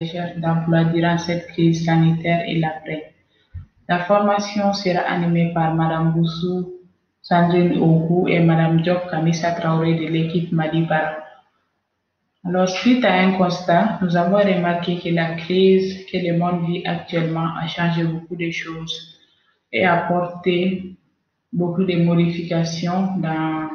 recherche d'emploi durant cette crise sanitaire et l'après. La formation sera animée par Madame Boussou, Sandrine Ogu et Madame Diop Kamissa Traoré de l'équipe Madibara. Alors, suite à un constat, nous avons remarqué que la crise que le monde vit actuellement a changé beaucoup de choses et apporté beaucoup de modifications dans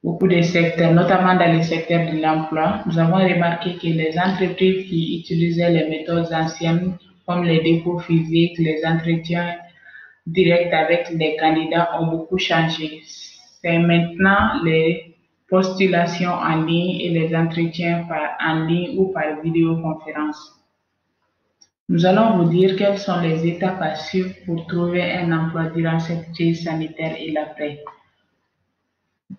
beaucoup de secteurs, notamment dans le secteur de l'emploi. Nous avons remarqué que les entreprises qui utilisaient les méthodes anciennes, comme les dépôts physiques, les entretiens directs avec les candidats, ont beaucoup changé. C'est maintenant les postulations en ligne et les entretiens en ligne ou par vidéoconférence. Nous allons vous dire quelles sont les étapes à suivre pour trouver un emploi durant cette crise sanitaire et l'après.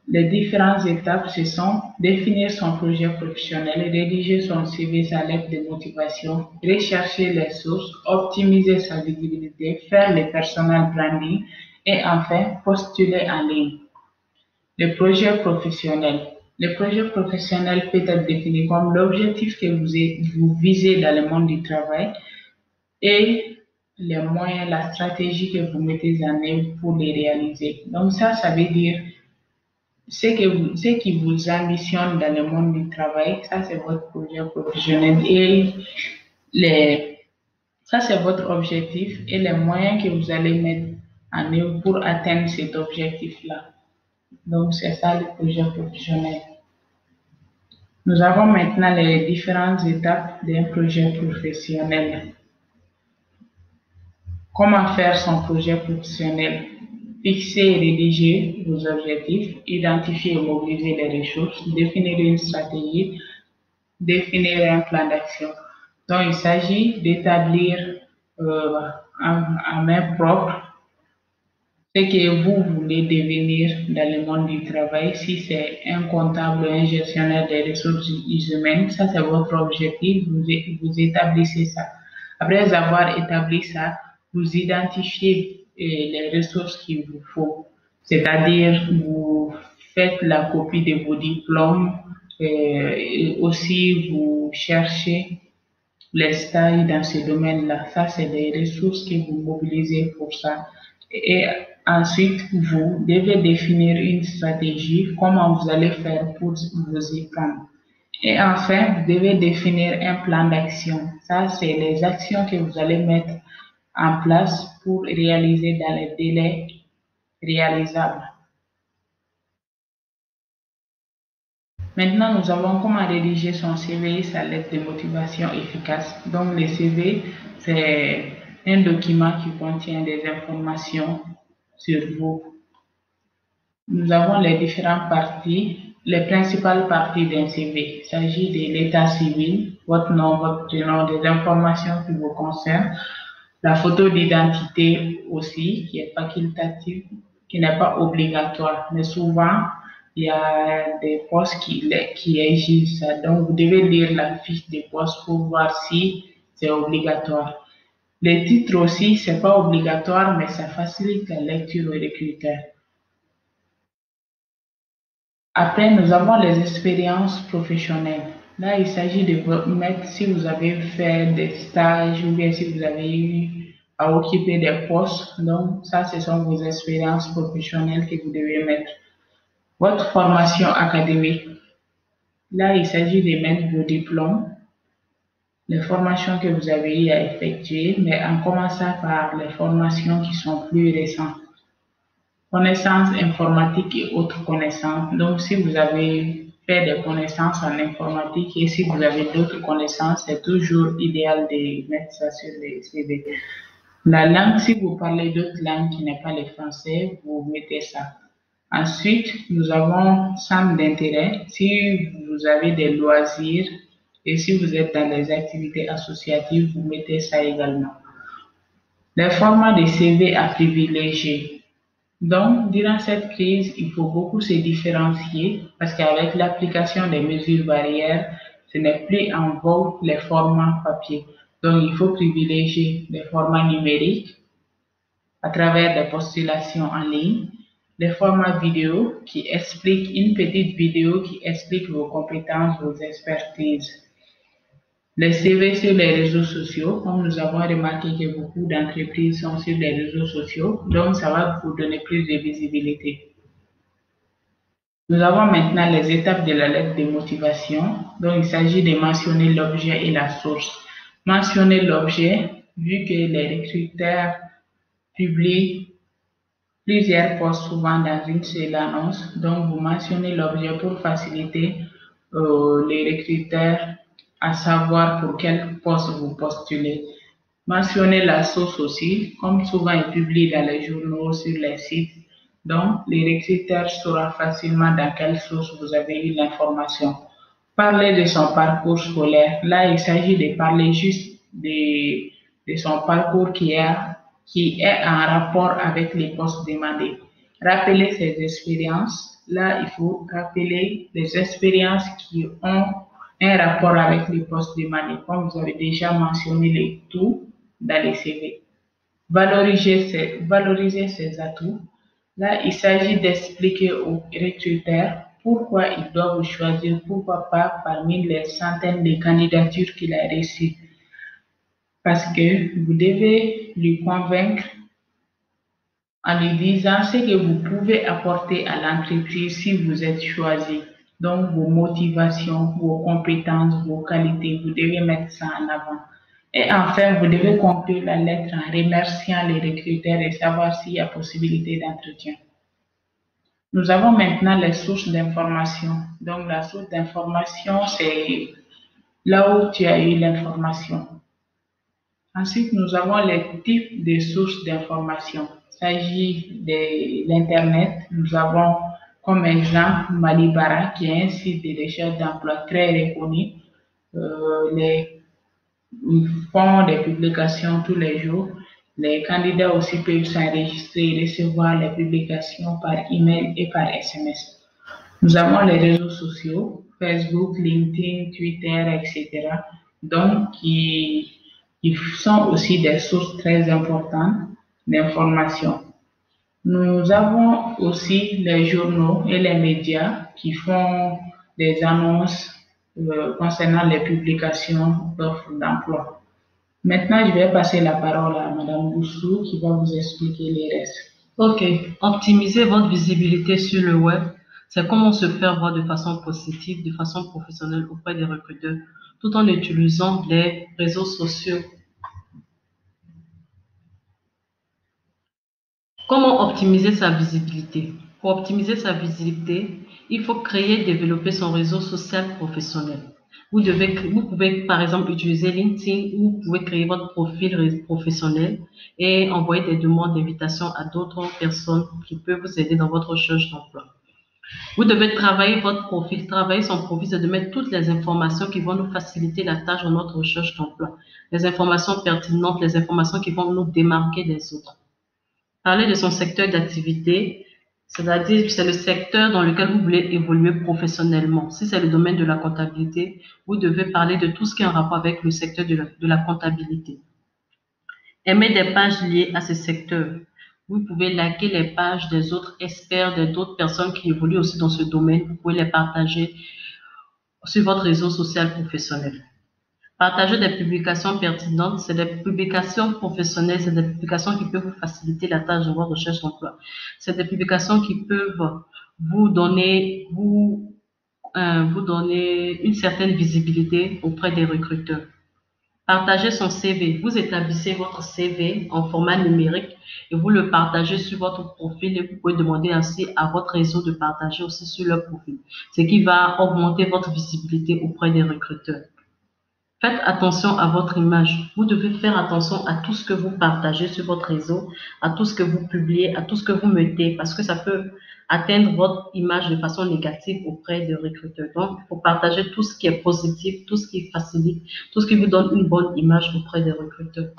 Les différentes étapes, ce sont définir son projet professionnel, rédiger son CV, sa lettre de motivation, rechercher les sources, optimiser sa visibilité, faire le personal branding et enfin postuler en ligne. Le projet professionnel. Le projet professionnel peut être défini comme l'objectif que vous visez dans le monde du travail et les moyens, la stratégie que vous mettez en œuvre pour les réaliser. Donc ça veut dire ce qui vous ambitionne dans le monde du travail, ça c'est votre projet professionnel et ça c'est votre objectif et les moyens que vous allez mettre en œuvre pour atteindre cet objectif-là. Donc c'est ça le projet professionnel. Nous avons maintenant les différentes étapes d'un projet professionnel. Comment faire son projet professionnel? Fixer et rédiger vos objectifs, identifier et mobiliser les ressources, définir une stratégie, définir un plan d'action. Donc, il s'agit d'établir en main propre ce que vous voulez devenir dans le monde du travail. Si c'est un comptable, un gestionnaire des ressources humaines, ça c'est votre objectif, vous établissez ça. Après avoir établi ça, vous identifiez les ressources qu'il vous faut, c'est-à-dire vous faites la copie de vos diplômes, et aussi vous cherchez les stages dans ce domaine-là. Ça, c'est des ressources que vous mobilisez pour ça. Et ensuite, vous devez définir une stratégie, comment vous allez faire pour vous y prendre. Et enfin, vous devez définir un plan d'action. Ça, c'est les actions que vous allez mettre en place pour réaliser dans les délais réalisables. Maintenant, nous avons comment rédiger son CV, sa lettre de motivation efficace. Donc, le CV, c'est un document qui contient des informations sur vous. Nous avons les différentes parties, les principales parties d'un CV. Il s'agit de l'état civil, votre nom, votre prénom, des informations qui vous concernent, la photo d'identité aussi, qui est facultative, qui n'est pas obligatoire, mais souvent, il y a des postes qui exigent ça. Donc, vous devez lire la fiche des postes pour voir si c'est obligatoire. Les titres aussi, c'est pas obligatoire, mais ça facilite la lecture aux recruteurs. Après, nous avons les expériences professionnelles. Là, il s'agit de mettre si vous avez fait des stages ou bien si vous avez eu à occuper des postes. Donc, ça, ce sont vos expériences professionnelles que vous devez mettre. Votre formation académique. Là, il s'agit de mettre vos diplômes, les formations que vous avez eu à effectuer, mais en commençant par les formations qui sont plus récentes. Connaissances informatiques et autres connaissances. Donc, si vous avez fait des connaissances en informatique et si vous avez d'autres connaissances, c'est toujours idéal de mettre ça sur les CV. La langue, si vous parlez d'autres langues qui n'est pas le français, vous mettez ça. Ensuite, nous avons centre d'intérêt. Si vous avez des loisirs et si vous êtes dans les activités associatives, vous mettez ça également. Les formats de CV à privilégier. Donc, durant cette crise, il faut beaucoup se différencier parce qu'avec l'application des mesures barrières, ce n'est plus en vogue les formats papier. Donc, il faut privilégier les formats numériques à travers des postulations en ligne, les formats vidéo qui expliquent une petite vidéo qui explique vos compétences, vos expertises. Les CV sur les réseaux sociaux, comme nous avons remarqué que beaucoup d'entreprises sont sur les réseaux sociaux, donc ça va vous donner plus de visibilité. Nous avons maintenant les étapes de la lettre de motivation. Donc, il s'agit de mentionner l'objet et la source. Mentionner l'objet, vu que les recruteurs publient plusieurs postes souvent dans une seule annonce. Donc, vous mentionnez l'objet pour faciliter les recruteurs à savoir pour quel poste vous postulez. Mentionnez la source aussi, comme souvent est publié dans les journaux, sur les sites. Donc, les recruteurs sauront facilement dans quelle source vous avez eu l'information. Parler de son parcours scolaire. Là, il s'agit de parler juste de son parcours qui est en rapport avec les postes demandés. Rappeler ses expériences. Là, il faut rappeler les expériences qui ont un rapport avec les postes demandés, comme vous avez déjà mentionné les tout dans les CV. Valoriser ses atouts. Là, il s'agit d'expliquer aux recruteurs pourquoi ils doivent choisir, pourquoi pas parmi les centaines de candidatures qu'il a reçues. Parce que vous devez lui convaincre en lui disant ce que vous pouvez apporter à l'entreprise si vous êtes choisi. Donc, vos motivations, vos compétences, vos qualités, vous devez mettre ça en avant. Et enfin, vous devez conclure la lettre en remerciant les recruteurs et savoir s'il y a possibilité d'entretien. Nous avons maintenant les sources d'information. Donc, la source d'information, c'est là où tu as eu l'information. Ensuite, nous avons les types de sources d'information. Il s'agit de l'Internet. Nous avons comme exemple Malibara, qui est un site de recherche d'emploi très reconnu. Ils font des publications tous les jours. Les candidats aussi peuvent s'enregistrer et recevoir les publications par email et par SMS. Nous avons les réseaux sociaux, Facebook, LinkedIn, Twitter, etc. Donc, qui sont aussi des sources très importantes d'informations. Nous avons aussi les journaux et les médias qui font des annonces concernant les publications d'offres d'emploi. Maintenant, je vais passer la parole à Madame Boussou qui va vous expliquer les restes. Ok, optimiser votre visibilité sur le web, c'est comment se faire voir de façon positive, de façon professionnelle auprès des recruteurs, tout en utilisant les réseaux sociaux. Comment optimiser sa visibilité? Pour optimiser sa visibilité, il faut créer et développer son réseau social professionnel. Vous pouvez par exemple utiliser LinkedIn ou vous pouvez créer votre profil professionnel et envoyer des demandes d'invitation à d'autres personnes qui peuvent vous aider dans votre recherche d'emploi. Vous devez travailler votre profil. Travailler son profil, c'est de mettre toutes les informations qui vont nous faciliter la tâche dans notre recherche d'emploi. Les informations pertinentes, les informations qui vont nous démarquer des autres. Parler de son secteur d'activité, c'est-à-dire c'est le secteur dans lequel vous voulez évoluer professionnellement. Si c'est le domaine de la comptabilité, vous devez parler de tout ce qui est en rapport avec le secteur de la comptabilité. Aimer des pages liées à ce secteur. Vous pouvez liker les pages des autres experts, d'autres personnes qui évoluent aussi dans ce domaine. Vous pouvez les partager sur votre réseau social professionnel. Partager des publications pertinentes, c'est des publications professionnelles, c'est des publications qui peuvent vous faciliter la tâche de votre recherche d'emploi. C'est des publications qui peuvent vous donner une certaine visibilité auprès des recruteurs. Partagez son CV. Vous établissez votre CV en format numérique et vous le partagez sur votre profil et vous pouvez demander aussi à votre réseau de partager aussi sur leur profil, ce qui va augmenter votre visibilité auprès des recruteurs. Faites attention à votre image. Vous devez faire attention à tout ce que vous partagez sur votre réseau, à tout ce que vous publiez, à tout ce que vous mettez, parce que ça peut atteindre votre image de façon négative auprès des recruteurs. Donc, il faut partager tout ce qui est positif, tout ce qui facilite, tout ce qui vous donne une bonne image auprès des recruteurs.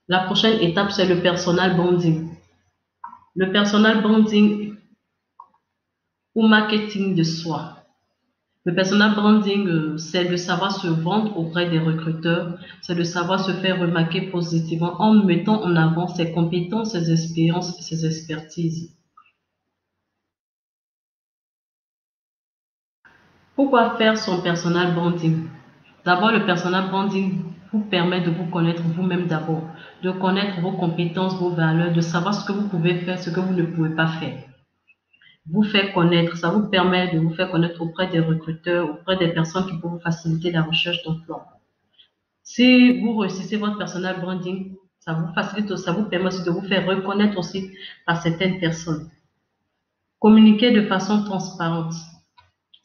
La prochaine étape, c'est le personal branding. Le personal branding ou marketing de soi. Le personal branding, c'est de savoir se vendre auprès des recruteurs, c'est de savoir se faire remarquer positivement en mettant en avant ses compétences, ses expériences et ses expertises. Pourquoi faire son personal branding? D'abord, le personal branding vous permet de vous connaître vous-même d'abord, de connaître vos compétences, vos valeurs, de savoir ce que vous pouvez faire, ce que vous ne pouvez pas faire. Vous faire connaître, ça vous permet de vous faire connaître auprès des recruteurs, auprès des personnes qui peuvent vous faciliter la recherche d'emploi. Si vous réussissez votre personal branding, ça vous facilite, ça vous permet aussi de vous faire reconnaître aussi par certaines personnes. Communiquer de façon transparente.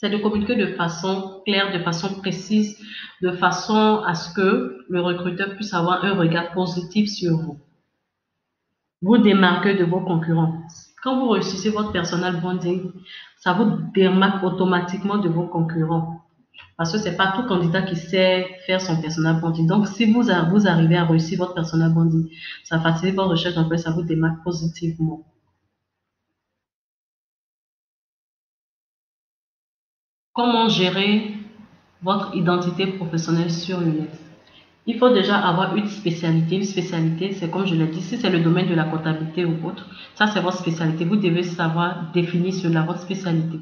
C'est de communiquer de façon claire, de façon précise, de façon à ce que le recruteur puisse avoir un regard positif sur vous. Vous démarquez de vos concurrents. Quand vous réussissez votre personal branding, ça vous démarque automatiquement de vos concurrents. Parce que c'est pas tout candidat qui sait faire son personal branding. Donc, si vous arrivez à réussir votre personal branding, ça facilite votre recherche d'emploi, ça vous démarque positivement. Comment gérer votre identité professionnelle sur le net? Il faut déjà avoir une spécialité. Une spécialité, c'est comme je l'ai dit, si c'est le domaine de la comptabilité ou autre, ça c'est votre spécialité. Vous devez savoir définir cela, votre spécialité.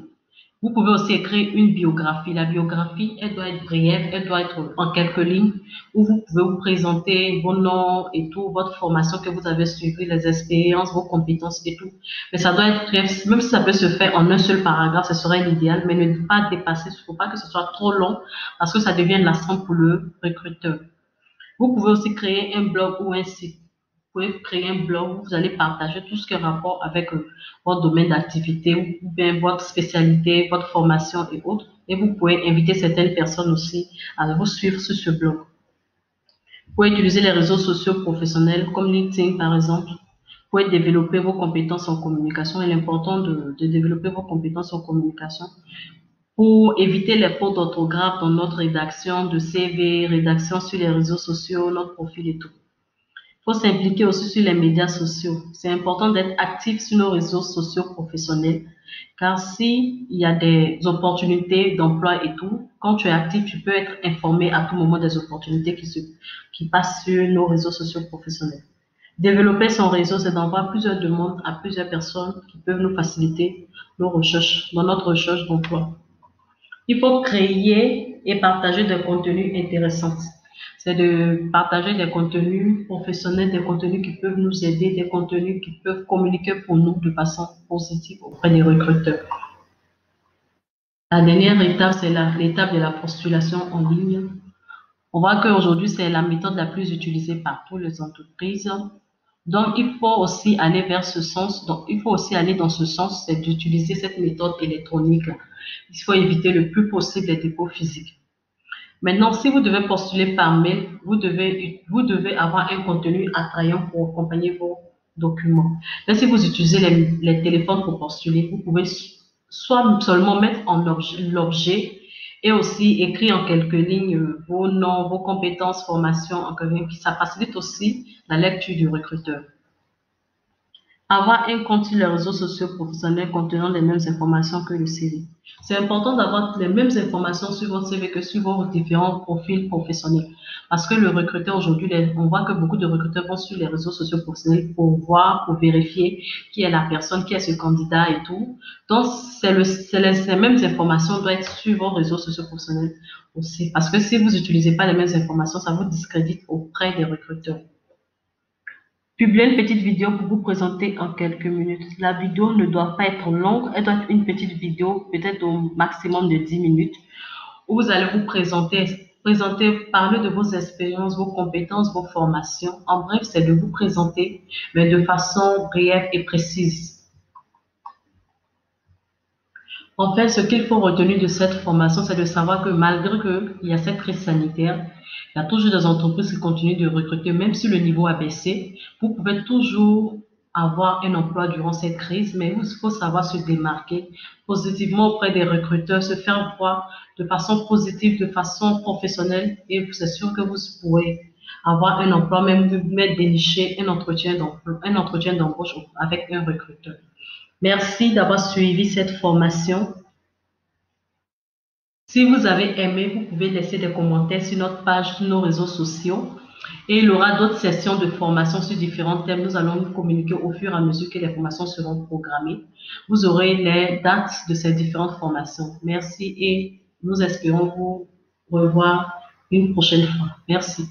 Vous pouvez aussi écrire une biographie. La biographie, elle doit être brève, elle doit être en quelques lignes, où vous pouvez vous présenter vos noms et tout, votre formation que vous avez suivie, les expériences, vos compétences et tout. Mais ça doit être bref, même si ça peut se faire en un seul paragraphe, ce serait l'idéal, mais ne pas dépasser, il ne faut pas que ce soit trop long, parce que ça devient lassant pour le recruteur. Vous pouvez aussi créer un blog ou un site. Vous pouvez créer un blog où vous allez partager tout ce qui est rapport avec votre domaine d'activité ou bien votre spécialité, votre formation et autres. Et vous pouvez inviter certaines personnes aussi à vous suivre sur ce blog. Vous pouvez utiliser les réseaux sociaux professionnels comme LinkedIn par exemple. Vous pouvez développer vos compétences en communication. Il est important de développer vos compétences en communication pour éviter les fautes d'orthographe dans notre rédaction de CV, rédaction sur les réseaux sociaux, notre profil et tout. Il faut s'impliquer aussi sur les médias sociaux. C'est important d'être actif sur nos réseaux sociaux professionnels, car s'il y a des opportunités d'emploi et tout, quand tu es actif, tu peux être informé à tout moment des opportunités qui passent sur nos réseaux sociaux professionnels. Développer son réseau, c'est d'envoyer plusieurs demandes à plusieurs personnes qui peuvent nous faciliter nos recherches, dans notre recherche d'emploi. Il faut créer et partager des contenus intéressants. C'est de partager des contenus professionnels, des contenus qui peuvent nous aider, des contenus qui peuvent communiquer pour nous de façon positive auprès des recruteurs. La dernière étape, c'est l'étape de la postulation en ligne. On voit qu'aujourd'hui, c'est la méthode la plus utilisée par toutes les entreprises. Donc, il faut aussi aller vers ce sens. Donc, il faut aussi aller dans ce sens, c'est d'utiliser cette méthode électronique. Il faut éviter le plus possible les dépôts physiques. Maintenant, si vous devez postuler par mail, vous devez avoir un contenu attrayant pour accompagner vos documents. Mais si vous utilisez les téléphones pour postuler, vous pouvez soit seulement mettre en l'objet et aussi écrire en quelques lignes vos noms, vos compétences, formations, en quelques lignes. Ça facilite aussi la lecture du recruteur. Avoir un compte sur les réseaux sociaux professionnels contenant les mêmes informations que le CV. C'est important d'avoir les mêmes informations sur votre CV que sur vos différents profils professionnels. Parce que le recruteur aujourd'hui, on voit que beaucoup de recruteurs vont sur les réseaux sociaux professionnels pour voir, pour vérifier qui est la personne, qui est ce candidat et tout. Donc, ces mêmes informations doivent être sur vos réseaux sociaux professionnels aussi. Parce que si vous n'utilisez pas les mêmes informations, ça vous discrédite auprès des recruteurs. Publier une petite vidéo pour vous présenter en quelques minutes. La vidéo ne doit pas être longue, elle doit être une petite vidéo, peut-être au maximum de 10 minutes, où vous allez vous présenter, parler de vos expériences, vos compétences, vos formations. En bref, c'est de vous présenter, mais de façon brève et précise. En fait, ce qu'il faut retenir de cette formation, c'est de savoir que malgré qu'il y a cette crise sanitaire, il y a toujours des entreprises qui continuent de recruter, même si le niveau a baissé. Vous pouvez toujours avoir un emploi durant cette crise, mais il faut savoir se démarquer positivement auprès des recruteurs, se faire voir de façon positive, de façon professionnelle, et c'est sûr que vous pourrez avoir un emploi, même dénicher un entretien d'embauche avec un recruteur. Merci d'avoir suivi cette formation. Si vous avez aimé, vous pouvez laisser des commentaires sur notre page, sur nos réseaux sociaux. Et il y aura d'autres sessions de formation sur différents thèmes. Nous allons nous communiquer au fur et à mesure que les formations seront programmées. Vous aurez les dates de ces différentes formations. Merci et Nous espérons vous revoir une prochaine fois. Merci.